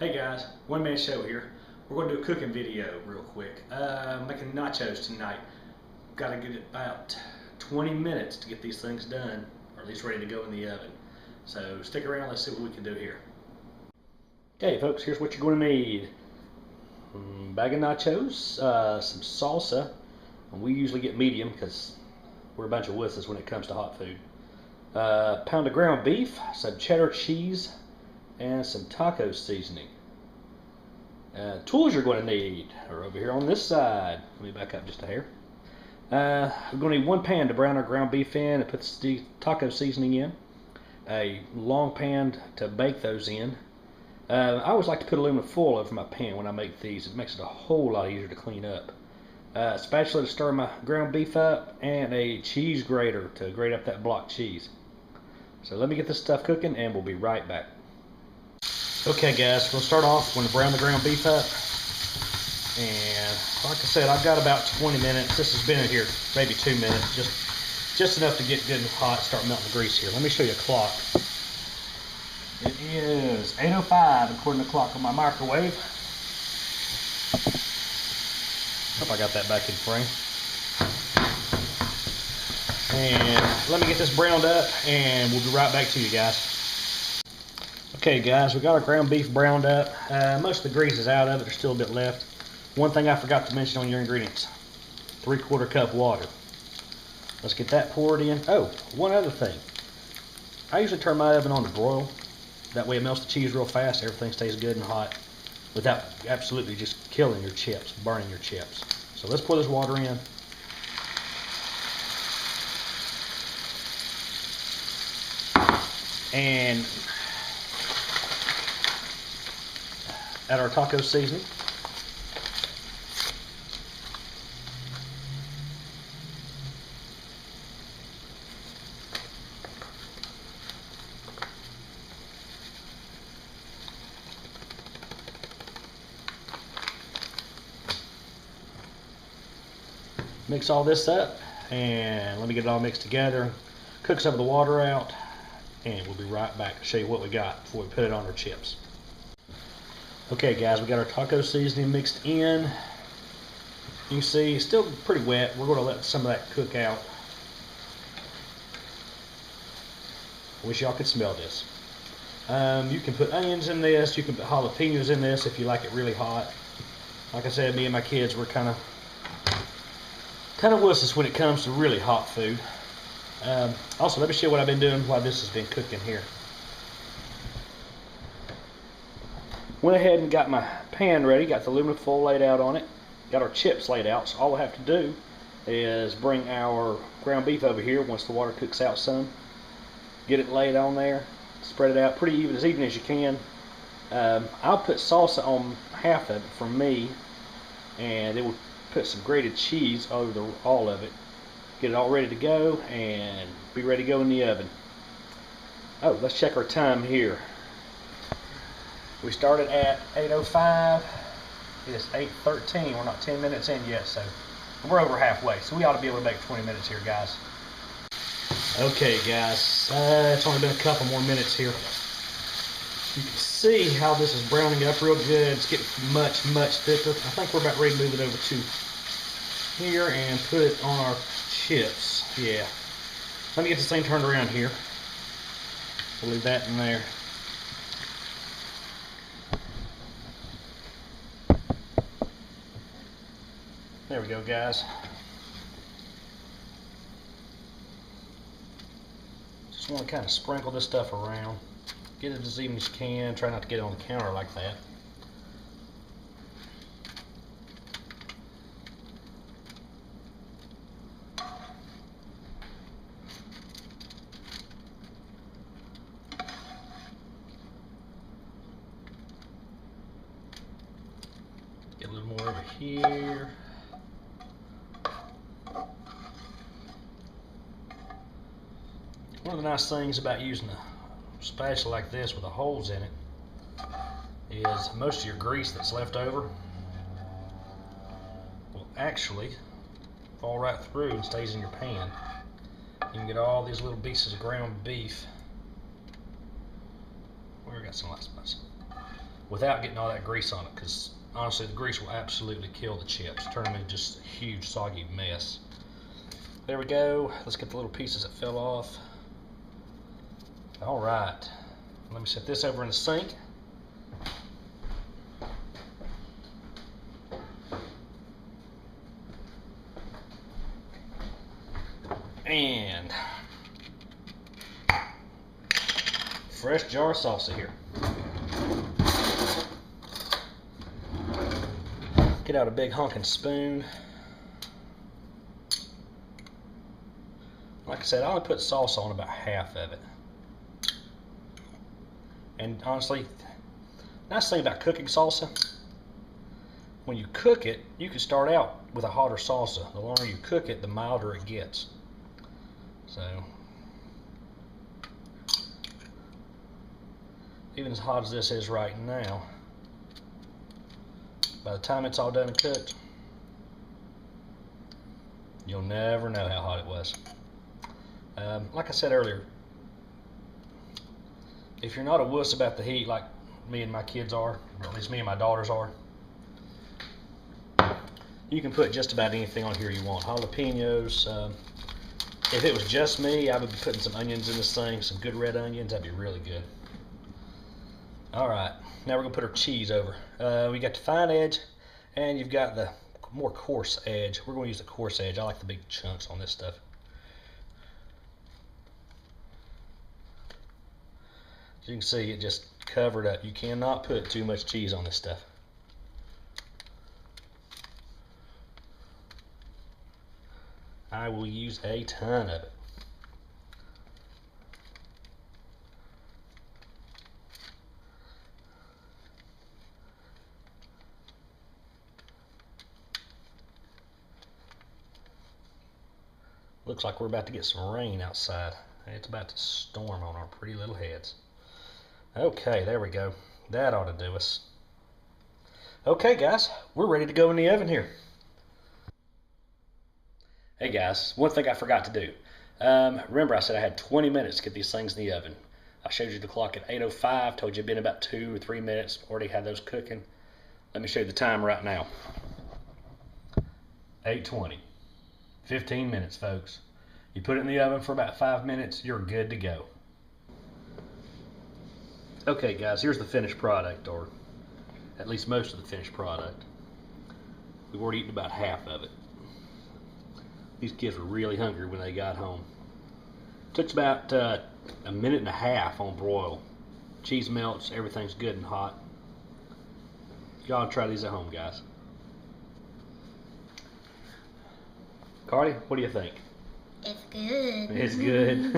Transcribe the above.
Hey guys, one man show here. We're going to do a cooking video real quick. Making nachos tonight. Got to get it about 20 minutes to get these things done, or at least ready to go in the oven. So stick around, let's see what we can do here. Okay folks, here's what you're going to need. Bag of nachos, some salsa. We usually get medium because we're a bunch of wusses when it comes to hot food. Pound of ground beef, some cheddar cheese, and some taco seasoning. Tools you're going to need are over here on this side. Let me back up just a hair. We're going to need one pan to brown our ground beef in and put the taco seasoning in. A long pan to bake those in. I always like to put aluminum foil over my pan when I make these. It makes it a whole lot easier to clean up. Spatula to stir my ground beef up, and a cheese grater to grate up that block cheese. So let me get this stuff cooking and we'll be right back. Okay guys, we'll start off. We're going to brown the ground beef up, and like I said, I've got about 20 minutes. This has been in here maybe 2 minutes, just enough to get good and hot, start melting the grease here. Let me show you a clock. It is 8:05 according to the clock on my microwave. Hope I got that back in frame. And let me get this browned up and we'll be right back to you guys. Okay guys, we got our ground beef browned up. Most of the grease is out of it, there's still a bit left. One thing I forgot to mention on your ingredients, 3/4 cup water. Let's get that poured in. Oh, one other thing. I usually turn my oven on to broil. That way it melts the cheese real fast, everything stays good and hot without absolutely just killing your chips, burning your chips. So let's pour this water in. And add our taco seasoning. Mix all this up, and let me get it all mixed together. Cook some of the water out, and we'll be right back to show you what we got before we put it on our chips. Okay guys, we got our taco seasoning mixed in. You can see it's still pretty wet. We're going to let some of that cook out. I wish y'all could smell this. You can put onions in this, you can put jalapenos in this if you like it really hot. Like I said, me and my kids were kind of wusses when it comes to really hot food. Also, let me show you what I've been doing while this has been cooking here. Went ahead and got my pan ready, got the aluminum foil laid out on it, got our chips laid out, so all I have to do is bring our ground beef over here once the water cooks out some, get it laid on there, spread it out pretty even as you can. I'll put salsa on half of it for me, and then we'll put some grated cheese over all of it, get it all ready to go, and be ready to go in the oven. Oh, let's check our time here. We started at 8:05. It is 8:13. We're not 10 minutes in yet, so we're over halfway. So we ought to be able to make 20 minutes here, guys. Okay, guys. It's only been a couple more minutes here. You can see how this is browning up real good. It's getting much thicker. I think we're about ready to move it over to here and put it on our chips. Yeah. Let me get this thing turned around here. We'll leave that in there. There we go, guys. Just want to kind of sprinkle this stuff around. Get it as even as you can. Try not to get it on the counter like that. Get a little more over here. One of the nice things about using a spatula like this with the holes in it is most of your grease that's left over will actually fall right through and stays in your pan. You can get all these little pieces of ground beef. We got some last spots. without getting all that grease on it, because honestly the grease will absolutely kill the chips, turn them into just a huge soggy mess. There we go. Let's get the little pieces that fell off. All right, let me set this over in the sink. And fresh jar of salsa here. Get out a big honking spoon. Like I said, I only put salsa on about half of it. And honestly, nice thing about cooking salsa, when you cook it, you can start out with a hotter salsa. The longer you cook it, the milder it gets. So, even as hot as this is right now, by the time it's all done and cooked, you'll never know how hot it was. Like I said earlier, if you're not a wuss about the heat like me and my kids are, or at least me and my daughters are, you can put just about anything on here you want. Jalapenos. If it was just me, I would be putting some onions in this thing, some good red onions. That'd be really good. All right, now we're gonna put our cheese over. We got the fine edge, and you've got the more coarse edge. We're gonna use the coarse edge. I like the big chunks on this stuff. As you can see, it just covered up. You cannot put too much cheese on this stuff. I will use a ton of it. Looks like we're about to get some rain outside. It's about to storm on our pretty little heads. Okay, there we go. That ought to do us. Okay guys, we're ready to go in the oven here. Hey guys, one thing I forgot to do. Remember I said I had 20 minutes to get these things in the oven. I showed you the clock at 8:05, told you it'd been about 2 or 3 minutes. Already had those cooking. Let me show you the time right now. 8:20. 15 minutes, folks. You put it in the oven for about 5 minutes, you're good to go. Okay guys, here's the finished product, or at least most of the finished product. We've already eaten about half of it. These kids were really hungry when they got home. Took about a minute and a half on broil. Cheese melts, everything's good and hot. Y'all try these at home, guys. Carley, what do you think? It's good. It's good.